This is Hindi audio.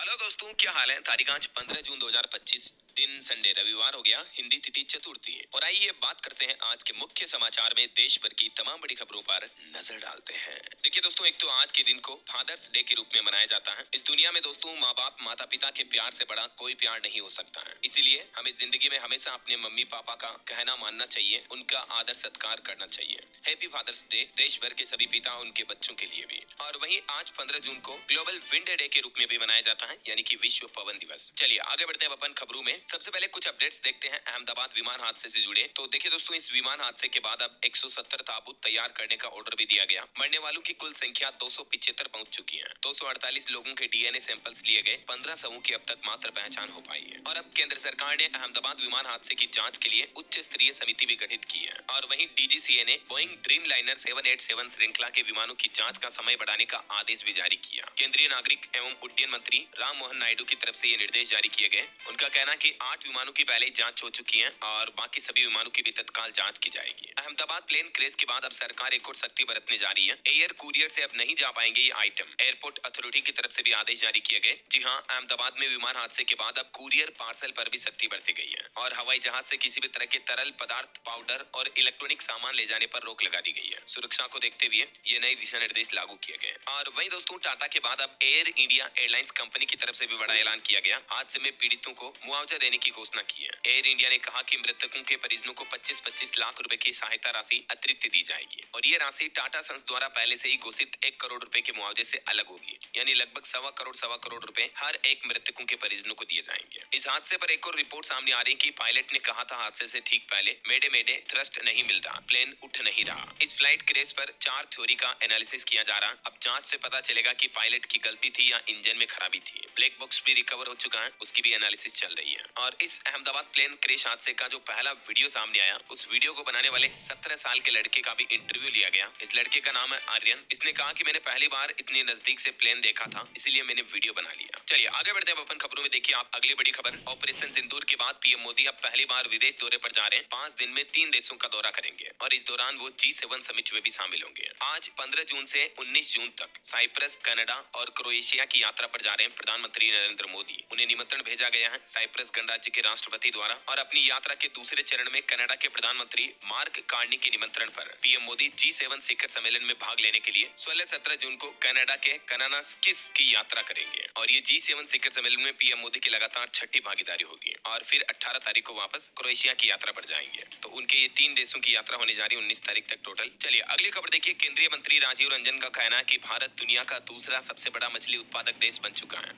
हेलो दोस्तों, क्या हाल है। तारीख आज 15 जून 2025, दिन संडे रविवार हो गया। हिंदी तिथि चतुर्थी है। और आइए बात करते हैं आज के मुख्य समाचार में देश भर की तमाम बड़ी खबरों पर नजर डालते हैं। देखिए दोस्तों, एक तो आज के दिन को फादर्स डे के रूप में मनाया जाता है। इस दुनिया में दोस्तों माँ बाप माता पिता के प्यार से बड़ा कोई प्यार नहीं हो सकता है। इसीलिए हमें जिंदगी में हमेशा अपने मम्मी पापा का कहना मानना चाहिए, उनका आदर सत्कार करना चाहिए। हैप्पी फादर्स डे देश भर के सभी पिता उनके बच्चों के लिए भी। और वहीं आज 15 जून को ग्लोबल विंड डे के रूप में भी मनाया जाता है, यानी कि विश्व पवन दिवस। चलिए आगे बढ़ते हैं अपन खबरों में। सबसे पहले कुछ अपडेट्स देखते हैं अहमदाबाद विमान हादसे से जुड़े। तो देखिए दोस्तों, इस विमान हादसे के बाद अब 170 ताबूत तैयार करने का ऑर्डर भी दिया गया। मरने वालों की कुल संख्या 275 पहुंच चुकी है। 248 लोगों के डीएनए सैंपल्स लिए गए। 15 शवों की अब तक मात्र पहचान हो पाई है। और अब केंद्र सरकार ने अहमदाबाद विमान हादसे की जांच के लिए उच्च स्तरीय समिति भी गठित की है। और वहीं डीजीसीए ने बोइंग ड्रीम लाइनर 787 श्रृंखला के विमानों की जांच का समय बढ़ाने का आदेश भी जारी किया। केंद्रीय नागरिक एवं उड्डयन मंत्री राम मोहन नायडू की तरफ से ये निर्देश जारी किए गए। उनका कहना कि 8 विमानों की पहले ही जांच हो चुकी है और बाकी सभी विमानों की भी तत्काल जांच की जाएगी। अहमदाबाद प्लेन क्रैश के बाद अब सरकार एक और सख्ती बरतने जा रही है। एयर कुरियर से अब नहीं जा पाएंगे ये आइटम। एयरपोर्ट अथॉरिटी की तरफ से भी आदेश जारी किए गए। जी हाँ, अहमदाबाद में विमान हादसे के बाद अब कुरियर पार्सल पर भी सख्ती बरती गई है। और हवाई जहाज से किसी भी तरह के तरल पदार्थ, पाउडर और इलेक्ट्रॉनिक सामान ले जाने पर रोक लगा दी गई है। सुरक्षा को देखते हुए ये नए दिशा निर्देश लागू किए गए। और वहीं दोस्तों, टाटा के बाद अब एयर इंडिया एयरलाइंस कंपनी की तरफ से भी बड़ा ऐलान किया गया। हादसे में पीड़ितों को मुआवजा देने की घोषणा की है। एयर इंडिया ने कहा कि मृतकों के परिजनों को 25-25 लाख रुपए की सहायता राशि अतिरिक्त दी जाएगी। और ये राशि टाटा सन्स द्वारा पहले से ही घोषित 1 करोड़ रुपए के मुआवजे से अलग होगी, यानी लगभग सवा करोड़ रुपए हर एक मृतकों के परिजनों को दिए जाएंगे। इस हादसे पर एक और रिपोर्ट सामने आ रही कि पायलट ने कहा था हादसे से ठीक पहले, मेडे मेडे, थ्रस्ट नहीं मिल रहा, प्लेन उठ नहीं रहा। इस फ्लाइट क्रैश पर 4 थ्योरी का एनालिसिस किया जा रहा। अब जांच से पता चलेगा कि पायलट की गलती थी या इंजन में खराबी थी। ब्लैक बॉक्स भी रिकवर हो चुका है, उसकी भी एनालिसिस चल रही है। और इस अहमदाबाद प्लेन क्रैश हादसे का जो पहला वीडियो सामने आया, उस वीडियो को बनाने वाले 17 साल के लड़के का भी इंटरव्यू लिया गया। इस लड़के का नाम है आर्यन। इसने कहा कि मैंने पहली बार इतनी नजदीक से प्लेन देखा था, इसीलिए मैंने वीडियो बना लिया। चलिए आगे बढ़ते हैं अपन खबरों में। देखिए आप अगली बड़ी खबर, ऑपरेशन सिंदूर के बाद पीएम मोदी अब पहली बार विदेश दौरे पर जा रहे हैं। 5 दिन में 3 देशों का दौरा करेंगे और इस दौरान वो G7 समिट में भी शामिल होंगे। आज 15 जून से 19 जून तक साइप्रस, कनाडा और क्रोएशिया की यात्रा पर जा रहे हैं प्रधानमंत्री नरेंद्र मोदी। उन्हें निमंत्रण भेजा गया है साइप्रस गणराज्य के राष्ट्रपति द्वारा। और अपनी यात्रा के दूसरे चरण में कनाडा के प्रधानमंत्री मार्क कार्नी के निमंत्रण पर पीएम मोदी G7 शिखर सम्मेलन में भाग लेने के लिए 16-17 जून को कनाडा के कनानास्किस की यात्रा करेंगे। और ये G7 शिखर सम्मेलन में पीएम मोदी की लगातार 6ठी भागीदारी होगी। और फिर 18 तारीख को वापस क्रोएशिया की यात्रा पर जाएंगे। तो उनके ये 3 देशों की यात्रा होने जा रही है 19 तारीख तक टोटल। चलिए अगली खबर देखिए। केंद्रीय मंत्री राजीव रंजन का कहना है कि भारत दुनिया का दूसरा सबसे बड़ा मछली उत्पादक देश बन चुका है।